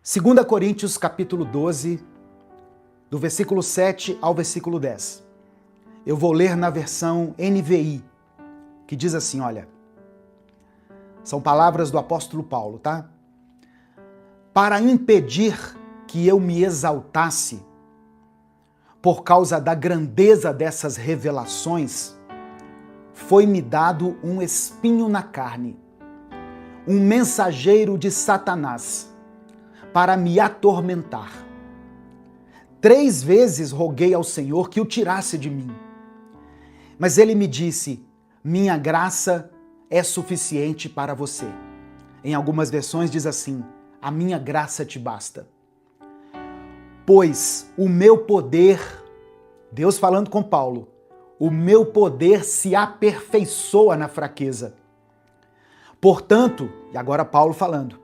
2 Coríntios capítulo 12, do versículo 7 ao versículo 10. Eu vou ler na versão NVI, que diz assim, olha, são palavras do apóstolo Paulo, tá? Para impedir que eu me exaltasse por causa da grandeza dessas revelações, foi-me dado um espinho na carne, um mensageiro de Satanás, para me atormentar. 3 vezes roguei ao Senhor que o tirasse de mim. Mas ele me disse, minha graça é suficiente para você. Em algumas versões diz assim, a minha graça te basta. Pois o meu poder, Deus falando com Paulo, o meu poder se aperfeiçoa na fraqueza. Portanto, e agora Paulo falando,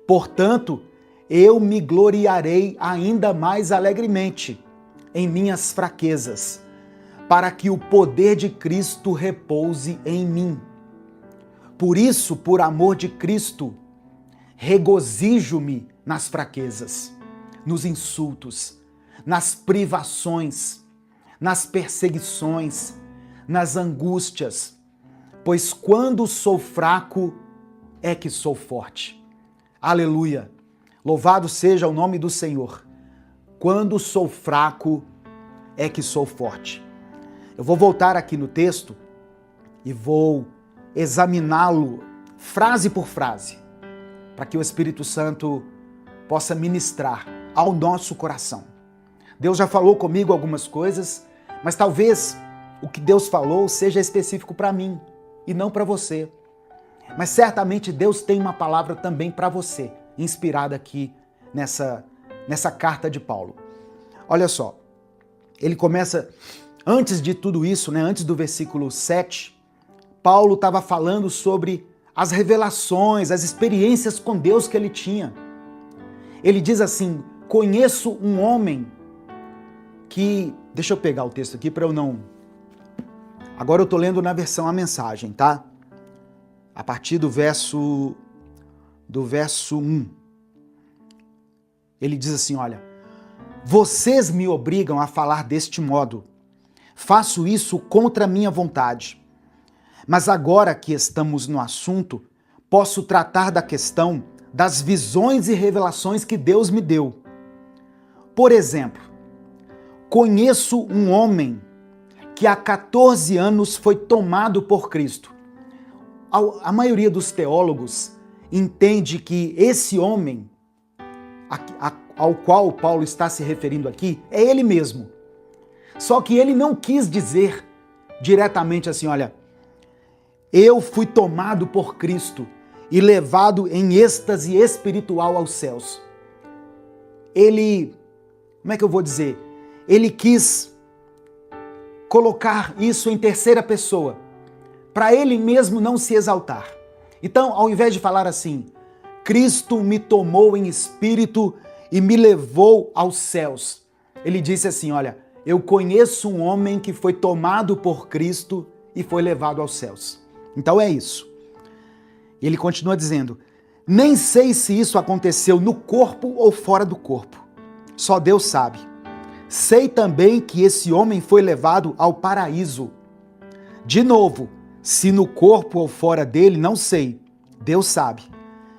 portanto, eu me gloriarei ainda mais alegremente em minhas fraquezas, para que o poder de Cristo repouse em mim. Por isso, por amor de Cristo, regozijo-me nas fraquezas, nos insultos, nas privações, nas perseguições, nas angústias, pois quando sou fraco é que sou forte. Aleluia! Louvado seja o nome do Senhor. Quando sou fraco é que sou forte. Eu vou voltar aqui no texto e vou examiná-lo frase por frase, para que o Espírito Santo possa ministrar ao nosso coração. Deus já falou comigo algumas coisas, mas talvez o que Deus falou seja específico para mim e não para você. Mas certamente Deus tem uma palavra também para você, inspirada aqui nessa carta de Paulo. Olha só, ele começa, antes de tudo isso, antes do versículo 7, Paulo estava falando sobre as revelações, as experiências com Deus que ele tinha. Ele diz assim, conheço um homem que... Deixa eu pegar o texto aqui para eu não... Agora eu estou lendo na versão A Mensagem, tá? A partir do verso 1. Ele diz assim, olha, vocês me obrigam a falar deste modo. Faço isso contra a minha vontade. Mas agora que estamos no assunto, posso tratar da questão das visões e revelações que Deus me deu. Por exemplo, conheço um homem que há 14 anos foi tomado por Cristo. A maioria dos teólogos entende que esse homem ao qual Paulo está se referindo aqui é ele mesmo. Só que ele não quis dizer diretamente assim, olha, eu fui tomado por Cristo e levado em êxtase espiritual aos céus. Ele, como é que eu vou dizer? Ele quis colocar isso em terceira pessoa, para ele mesmo não se exaltar. Então, ao invés de falar assim, Cristo me tomou em espírito e me levou aos céus, ele disse assim, olha, eu conheço um homem que foi tomado por Cristo e foi levado aos céus. Então é isso. E ele continua dizendo, nem sei se isso aconteceu no corpo ou fora do corpo, só Deus sabe. Sei também que esse homem foi levado ao paraíso. De novo, se no corpo ou fora dele, não sei. Deus sabe.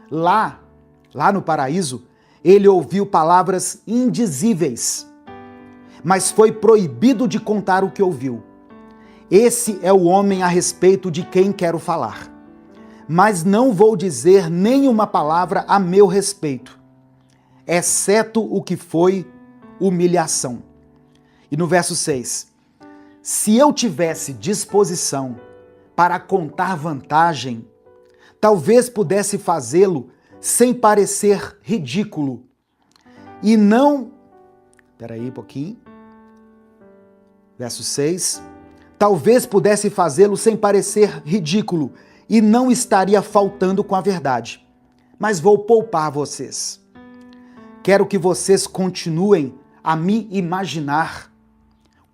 Lá no paraíso, ele ouviu palavras indizíveis, mas foi proibido de contar o que ouviu. Esse é o homem a respeito de quem quero falar. Mas não vou dizer nenhuma palavra a meu respeito, exceto o que foi humilhação. E no verso 6, se eu tivesse disposição para contar vantagem, talvez pudesse fazê-lo sem parecer ridículo. E não... Espera aí um pouquinho. Verso 6. Talvez pudesse fazê-lo sem parecer ridículo e não estaria faltando com a verdade. Mas vou poupar vocês. Quero que vocês continuem a me imaginar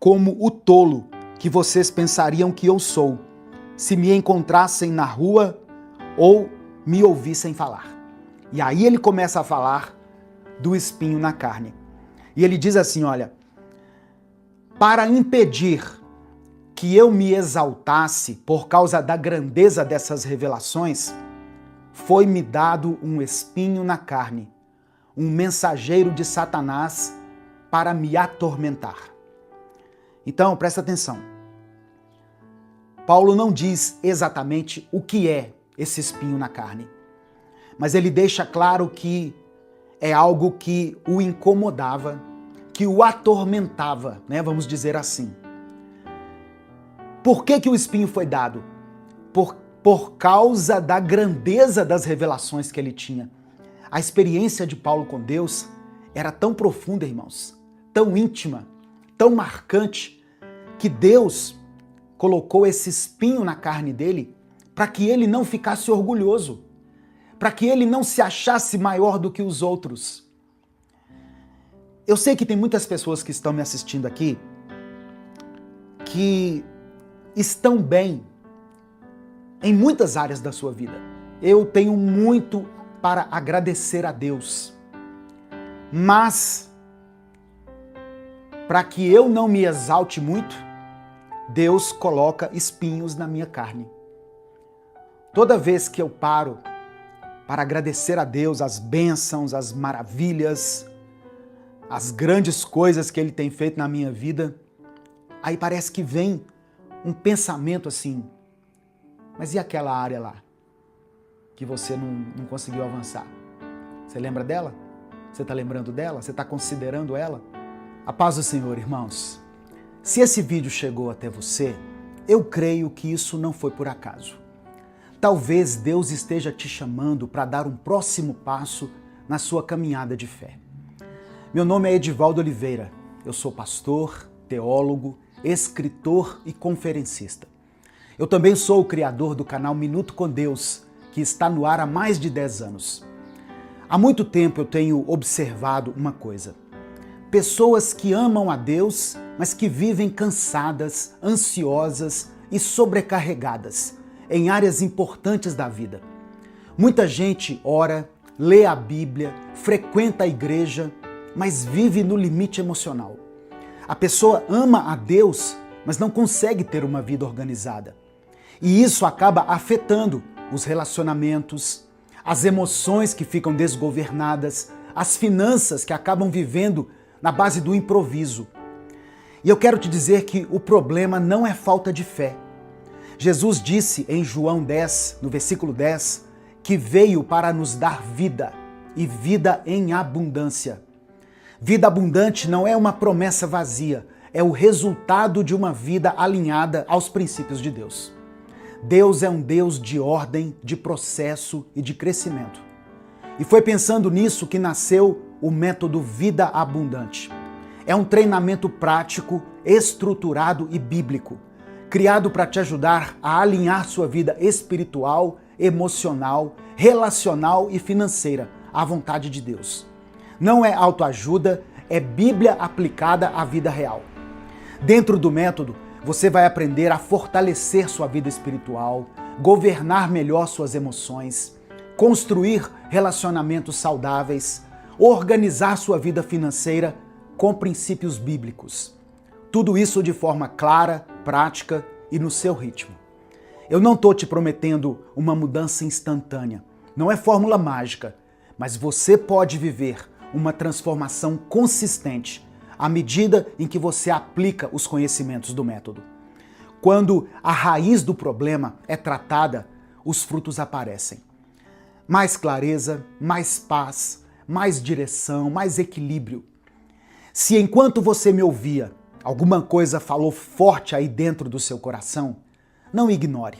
como o tolo que vocês pensariam que eu sou, se me encontrassem na rua ou me ouvissem falar. E aí ele começa a falar do espinho na carne. E ele diz assim, olha, para impedir que eu me exaltasse por causa da grandeza dessas revelações, foi-me dado um espinho na carne, um mensageiro de Satanás para me atormentar. Então, presta atenção. Paulo não diz exatamente o que é esse espinho na carne, mas ele deixa claro que é algo que o incomodava, que o atormentava, né? Vamos dizer assim. Por que o espinho foi dado? Por causa da grandeza das revelações que ele tinha. A experiência de Paulo com Deus era tão profunda, irmãos, tão íntima, tão marcante, que Deus colocou esse espinho na carne dele para que ele não ficasse orgulhoso, para que ele não se achasse maior do que os outros. Eu sei que tem muitas pessoas que estão me assistindo aqui que estão bem em muitas áreas da sua vida. Eu tenho muito para agradecer a Deus, mas para que eu não me exalte muito, Deus coloca espinhos na minha carne. Toda vez que eu paro para agradecer a Deus as bênçãos, as maravilhas, as grandes coisas que Ele tem feito na minha vida, aí parece que vem um pensamento assim, mas e aquela área lá que você não conseguiu avançar? Você lembra dela? Você está lembrando dela? Você está considerando ela? A paz do Senhor, irmãos. Se esse vídeo chegou até você, eu creio que isso não foi por acaso. Talvez Deus esteja te chamando para dar um próximo passo na sua caminhada de fé. Meu nome é Edivaldo Oliveira, eu sou pastor, teólogo, escritor e conferencista. Eu também sou o criador do canal Minuto com Deus, que está no ar há mais de 10 anos. Há muito tempo eu tenho observado uma coisa. Pessoas que amam a Deus, mas que vivem cansadas, ansiosas e sobrecarregadas em áreas importantes da vida. Muita gente ora, lê a Bíblia, frequenta a igreja, mas vive no limite emocional. A pessoa ama a Deus, mas não consegue ter uma vida organizada. E isso acaba afetando os relacionamentos, as emoções que ficam desgovernadas, as finanças que acabam vivendo na base do improviso. E eu quero te dizer que o problema não é falta de fé. Jesus disse em João 10, no versículo 10, que veio para nos dar vida e vida em abundância. Vida abundante não é uma promessa vazia, é o resultado de uma vida alinhada aos princípios de Deus. Deus é um Deus de ordem, de processo e de crescimento. E foi pensando nisso que nasceu o método Vida Abundante. É um treinamento prático, estruturado e bíblico, criado para te ajudar a alinhar sua vida espiritual, emocional, relacional e financeira à vontade de Deus. Não é autoajuda, é Bíblia aplicada à vida real. Dentro do método, você vai aprender a fortalecer sua vida espiritual, governar melhor suas emoções, construir relacionamentos saudáveis, organizar sua vida financeira com princípios bíblicos. Tudo isso de forma clara, prática e no seu ritmo. Eu não estou te prometendo uma mudança instantânea, não é fórmula mágica, mas você pode viver uma transformação consistente à medida em que você aplica os conhecimentos do método. Quando a raiz do problema é tratada, os frutos aparecem. Mais clareza, mais paz, mais direção, mais equilíbrio. Se enquanto você me ouvia, alguma coisa falou forte aí dentro do seu coração, não ignore.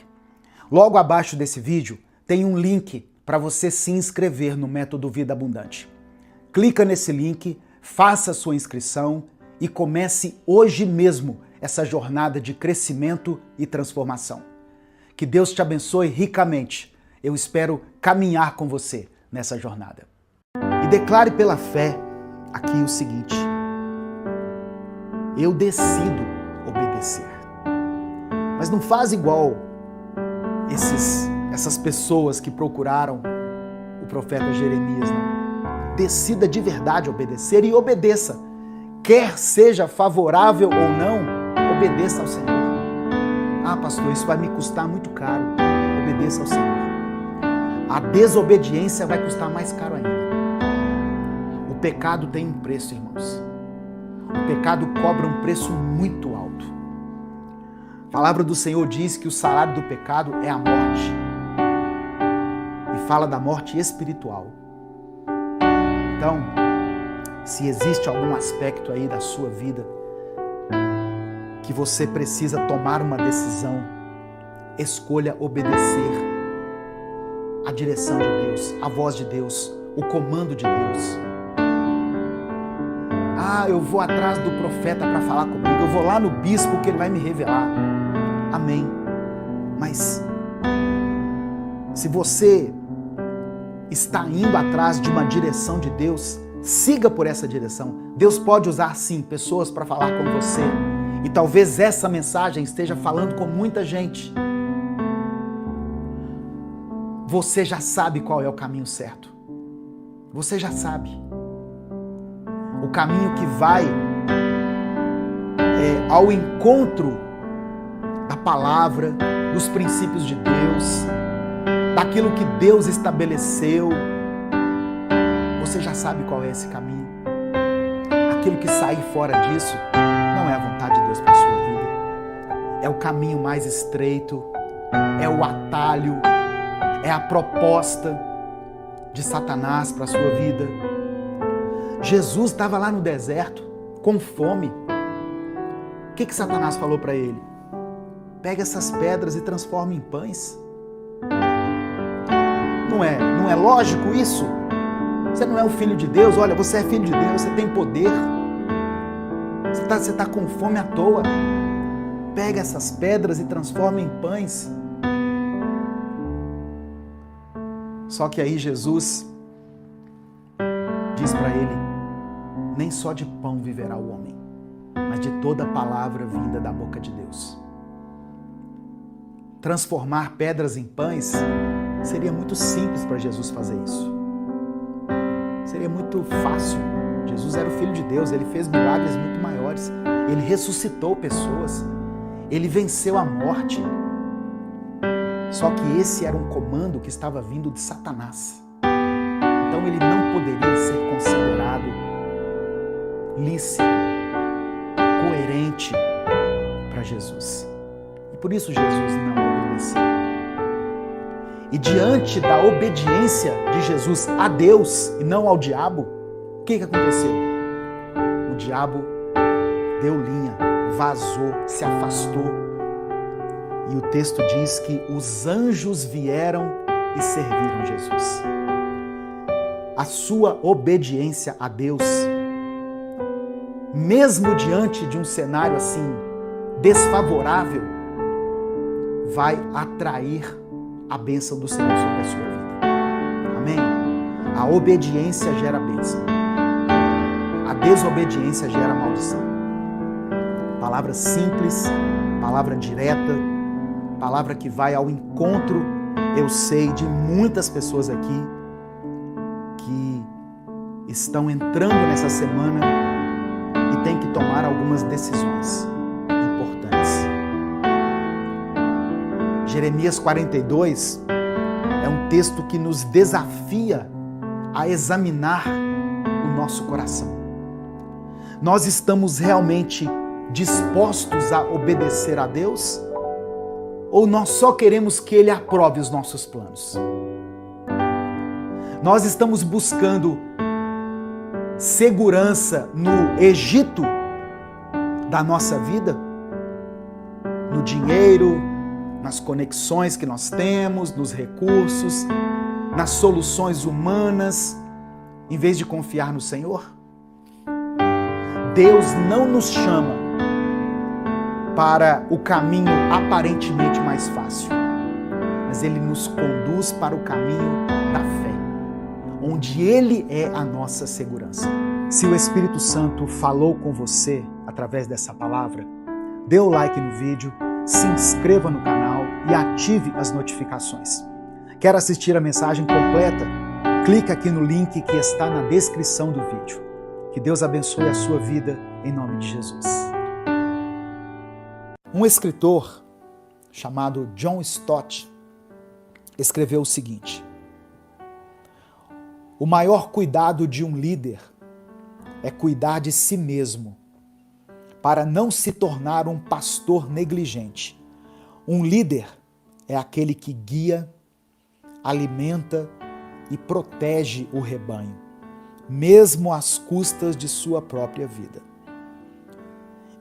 Logo abaixo desse vídeo tem um link para você se inscrever no Método Vida Abundante. Clica nesse link, faça sua inscrição e comece hoje mesmo essa jornada de crescimento e transformação. Que Deus te abençoe ricamente. Eu espero caminhar com você nessa jornada. E declare pela fé aqui o seguinte: eu decido obedecer. Mas não faz igual essas pessoas que procuraram o profeta Jeremias, não. decida de verdade obedecer e obedeça. Quer seja favorável ou não, obedeça ao Senhor. Ah, pastor, isso vai me custar muito caro. Obedeça ao Senhor. A desobediência vai custar mais caro ainda. O pecado tem um preço, irmãos. O pecado cobra um preço muito alto. A palavra do Senhor diz que o salário do pecado é a morte. E fala da morte espiritual. Então, se existe algum aspecto aí da sua vida que você precisa tomar uma decisão, escolha obedecer à direção de Deus, à voz de Deus, o comando de Deus. Ah, eu vou atrás do profeta para falar comigo, eu vou lá no bispo que ele vai me revelar. Amém. Mas se você está indo atrás de uma direção de Deus, siga por essa direção. Deus pode usar sim pessoas para falar com você. E talvez essa mensagem esteja falando com muita gente. Você já sabe qual é o caminho certo. Você já sabe. O caminho que vai ao encontro da palavra, dos princípios de Deus, daquilo que Deus estabeleceu. Você já sabe qual é esse caminho. Aquilo que sair fora disso não é a vontade de Deus para a sua vida. É o caminho mais estreito, é o atalho, é a proposta de Satanás para a sua vida. Jesus estava lá no deserto, com fome. O que Satanás falou para ele? Pega essas pedras e transforma em pães. Não é lógico isso? Você não é o filho de Deus? Olha, você é filho de Deus, você tem poder. Você está com fome à toa. Pega essas pedras e transforma em pães. Só que aí Jesus diz para ele: nem só de pão viverá o homem, mas de toda palavra vinda da boca de Deus. Transformar pedras em pães seria muito simples para Jesus fazer isso. Seria muito fácil. Jesus era o Filho de Deus, ele fez milagres muito maiores. Ele ressuscitou pessoas. Ele venceu a morte. Só que esse era um comando que estava vindo de Satanás. Então ele não poderia ser considerado lícito, coerente para Jesus. E por isso Jesus não obedeceu. E diante da obediência de Jesus a Deus e não ao diabo, o que aconteceu? O diabo deu linha, vazou, se afastou. E o texto diz que os anjos vieram e serviram Jesus. A sua obediência a Deus, mesmo diante de um cenário assim desfavorável, vai atrair a bênção do Senhor sobre a sua vida. Amém? A obediência gera bênção. A desobediência gera maldição. Palavra simples, palavra direta, palavra que vai ao encontro, eu sei, de muitas pessoas aqui que estão entrando nessa semana e têm que tomar algumas decisões importantes. Jeremias 42 é um texto que nos desafia a examinar o nosso coração. Nós estamos realmente dispostos a obedecer a Deus? Ou nós só queremos que Ele aprove os nossos planos? Nós estamos buscando segurança no Egito da nossa vida? No dinheiro, nas conexões que nós temos, nos recursos, nas soluções humanas, em vez de confiar no Senhor? Deus não nos chama para o caminho aparentemente mais fácil, mas Ele nos conduz para o caminho da fé, onde Ele é a nossa segurança. Se o Espírito Santo falou com você através dessa palavra, dê o like no vídeo, se inscreva no canal e ative as notificações. Quer assistir a mensagem completa? clica aqui no link que está na descrição do vídeo. Que Deus abençoe a sua vida em nome de Jesus. Um escritor chamado John Stott escreveu o seguinte: o maior cuidado de um líder é cuidar de si mesmo, para não se tornar um pastor negligente. Um líder é aquele que guia, alimenta e protege o rebanho, mesmo às custas de sua própria vida.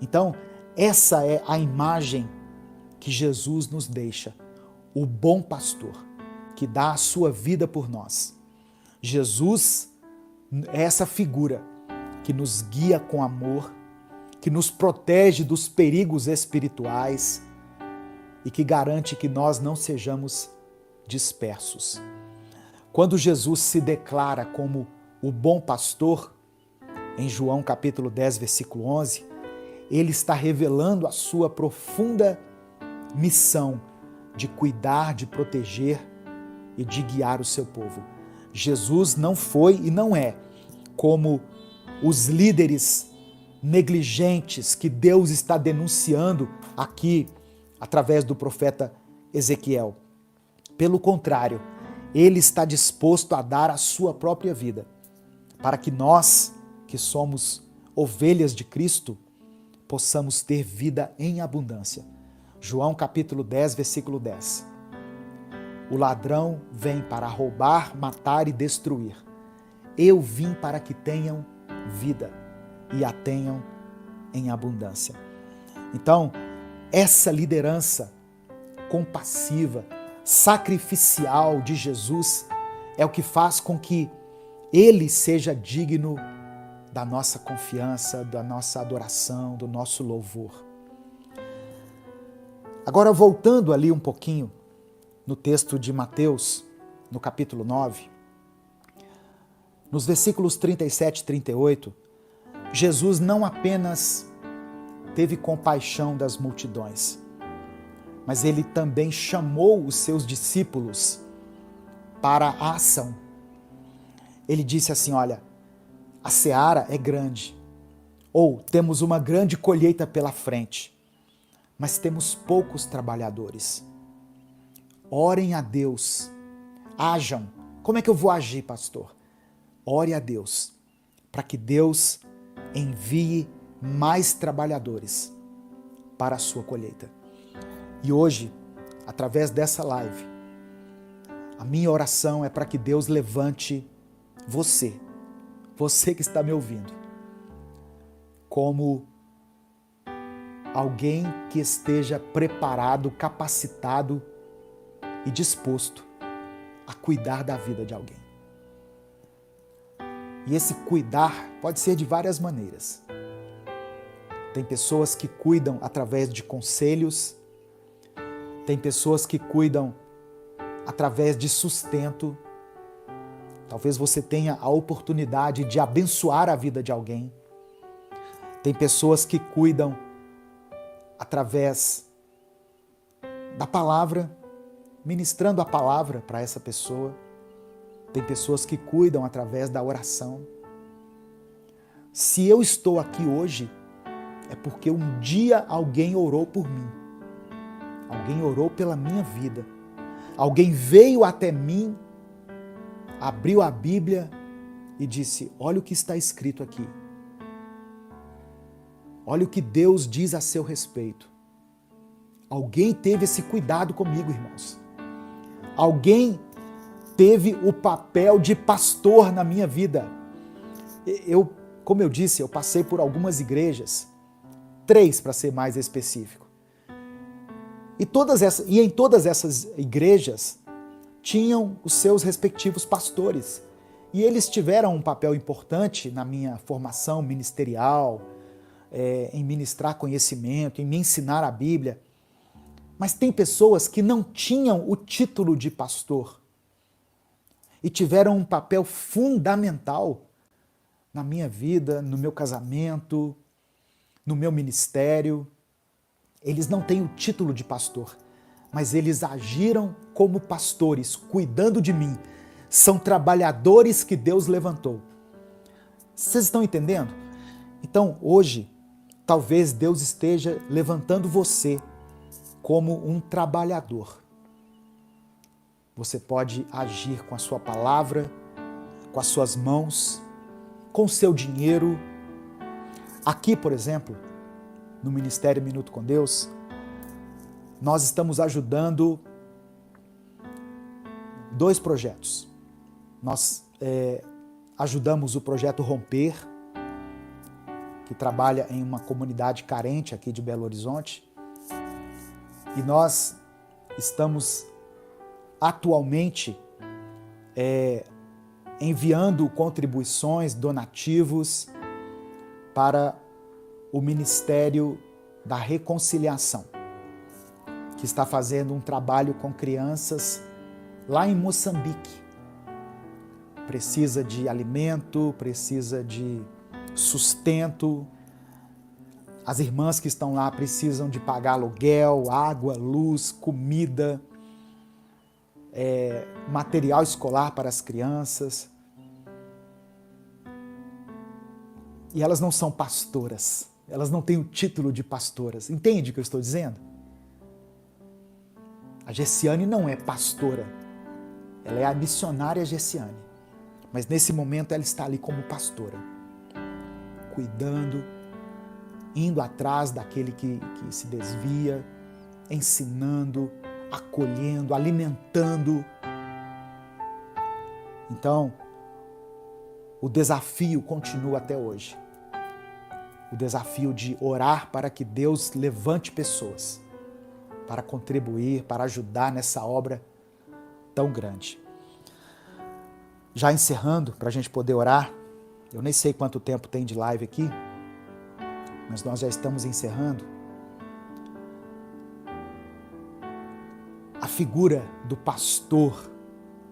Então, essa é a imagem que Jesus nos deixa, o bom pastor, que dá a sua vida por nós. Jesus é essa figura que nos guia com amor, que nos protege dos perigos espirituais e que garante que nós não sejamos dispersos. Quando Jesus se declara como o bom pastor, em João capítulo 10, versículo 11, ele está revelando a sua profunda missão de cuidar, de proteger e de guiar o seu povo. Jesus não foi e não é como os líderes negligentes que Deus está denunciando aqui através do profeta Ezequiel. Pelo contrário, ele está disposto a dar a sua própria vida para que nós, que somos ovelhas de Cristo, possamos ter vida em abundância. João capítulo 10, versículo 10. O ladrão vem para roubar, matar e destruir. Eu vim para que tenham vida e a tenham em abundância. Então, essa liderança compassiva, sacrificial de Jesus é o que faz com que ele seja digno da nossa confiança, da nossa adoração, do nosso louvor. Agora, voltando ali um pouquinho no texto de Mateus, no capítulo 9, nos versículos 37 e 38, Jesus não apenas teve compaixão das multidões, mas ele também chamou os seus discípulos para a ação. Ele disse assim: olha, a seara é grande, ou temos uma grande colheita pela frente, mas temos poucos trabalhadores. Orem a Deus, ajam. Como é que eu vou agir, pastor? Ore a Deus, para que Deus envie mais trabalhadores para a sua colheita. E hoje, através dessa live, a minha oração é para que Deus levante você que está me ouvindo, como alguém que esteja preparado, capacitado e disposto a cuidar da vida de alguém. E esse cuidar pode ser de várias maneiras. Tem pessoas que cuidam através de conselhos, tem pessoas que cuidam através de sustento. Talvez você tenha a oportunidade de abençoar a vida de alguém. Tem pessoas que cuidam através da palavra, ministrando a palavra para essa pessoa. Tem pessoas que cuidam através da oração. Se eu estou aqui hoje, é porque um dia alguém orou por mim. Alguém orou pela minha vida. Alguém veio até mim, abriu a Bíblia e disse: olha o que está escrito aqui. Olha o que Deus diz a seu respeito. Alguém teve esse cuidado comigo, irmãos. Alguém teve o papel de pastor na minha vida. Como eu disse, eu passei por algumas igrejas, 3 para ser mais específico. E em todas essas igrejas tinham os seus respectivos pastores. E eles tiveram um papel importante na minha formação ministerial, em ministrar conhecimento, em me ensinar a Bíblia. Mas tem pessoas que não tinham o título de pastor e tiveram um papel fundamental na minha vida, no meu casamento, no meu ministério. Eles não têm o título de pastor, mas eles agiram como pastores, cuidando de mim, são trabalhadores que Deus levantou. Vocês estão entendendo? Então, hoje, talvez Deus esteja levantando você como um trabalhador. Você pode agir com a sua palavra, com as suas mãos, com o seu dinheiro. Aqui, por exemplo, no Ministério Minuto com Deus, nós estamos ajudando 2 projetos. Nós ajudamos o projeto Romper, que trabalha em uma comunidade carente aqui de Belo Horizonte. E nós estamos atualmente enviando contribuições, donativos para o Ministério da Reconciliação, que está fazendo um trabalho com crianças lá em Moçambique. Precisa de alimento, precisa de sustento. As irmãs que estão lá precisam de pagar aluguel, água, luz, comida, material escolar para as crianças. E elas não são pastoras, elas não têm o título de pastoras. Entende o que eu estou dizendo? A Gessiane não é pastora, ela é a missionária Gessiane. Mas nesse momento ela está ali como pastora, cuidando, indo atrás daquele que se desvia, ensinando, acolhendo, alimentando. Então, o desafio continua até hoje. O desafio de orar para que Deus levante pessoas para contribuir, para ajudar nessa obra tão grande. Já encerrando, para a gente poder orar, eu nem sei quanto tempo tem de live aqui, mas nós já estamos encerrando. A figura do pastor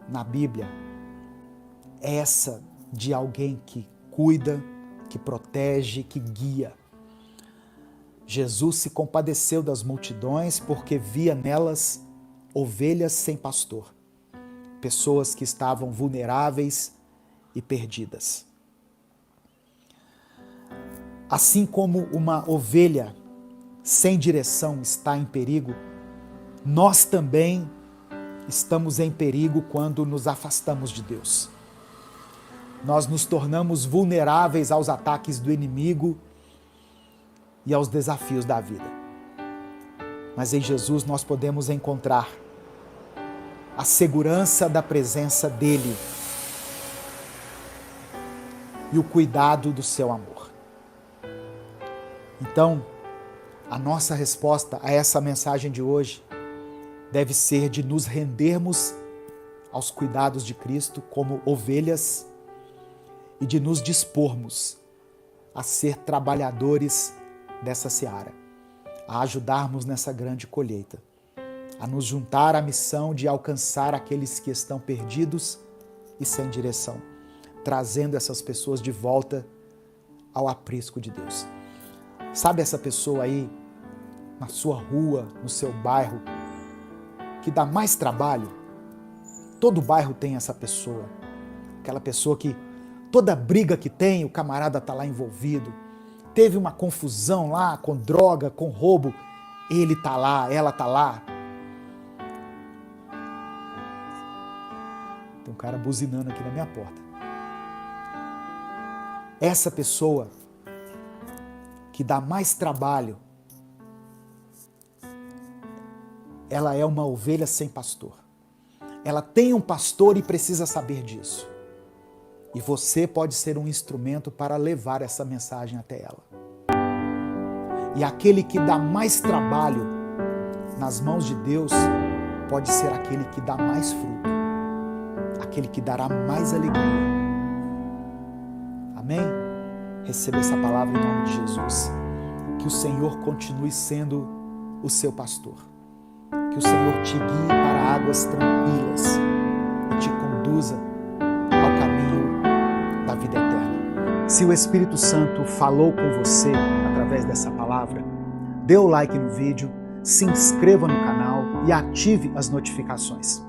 na Bíblia é essa de alguém que cuida, que protege, que guia. Jesus se compadeceu das multidões porque via nelas ovelhas sem pastor, pessoas que estavam vulneráveis e perdidas. Assim como uma ovelha sem direção está em perigo, nós também estamos em perigo quando nos afastamos de Deus. Nós nos tornamos vulneráveis aos ataques do inimigo e aos desafios da vida. Mas em Jesus nós podemos encontrar a segurança da presença dEle e o cuidado do seu amor. Então, a nossa resposta a essa mensagem de hoje deve ser de nos rendermos aos cuidados de Cristo como ovelhas e de nos dispormos a ser trabalhadores dessa seara, a ajudarmos nessa grande colheita, a nos juntar à missão de alcançar aqueles que estão perdidos e sem direção, trazendo essas pessoas de volta ao aprisco de Deus. Sabe essa pessoa aí, na sua rua, no seu bairro, que dá mais trabalho? Todo bairro tem essa pessoa, aquela pessoa que toda briga que tem, o camarada está lá envolvido. Teve uma confusão lá com droga, com roubo, ele está lá, ela está lá. Tem um cara buzinando aqui na minha porta. Essa pessoa que dá mais trabalho, ela é uma ovelha sem pastor. Ela tem um pastor e precisa saber disso. E você pode ser um instrumento para levar essa mensagem até ela. E aquele que dá mais trabalho nas mãos de Deus pode ser aquele que dá mais fruto, aquele que dará mais alegria. Amém? Receba essa palavra em nome de Jesus. Que o Senhor continue sendo o seu pastor. Que o Senhor te guie para águas tranquilas e te conduza ao caminho da vida eterna. Se o Espírito Santo falou com você através dessa palavra, dê o like no vídeo, se inscreva no canal e ative as notificações.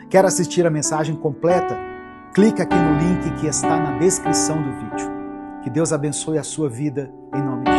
Quer assistir a mensagem completa? clica aqui no link que está na descrição do vídeo. Que Deus abençoe a sua vida em nome de Jesus.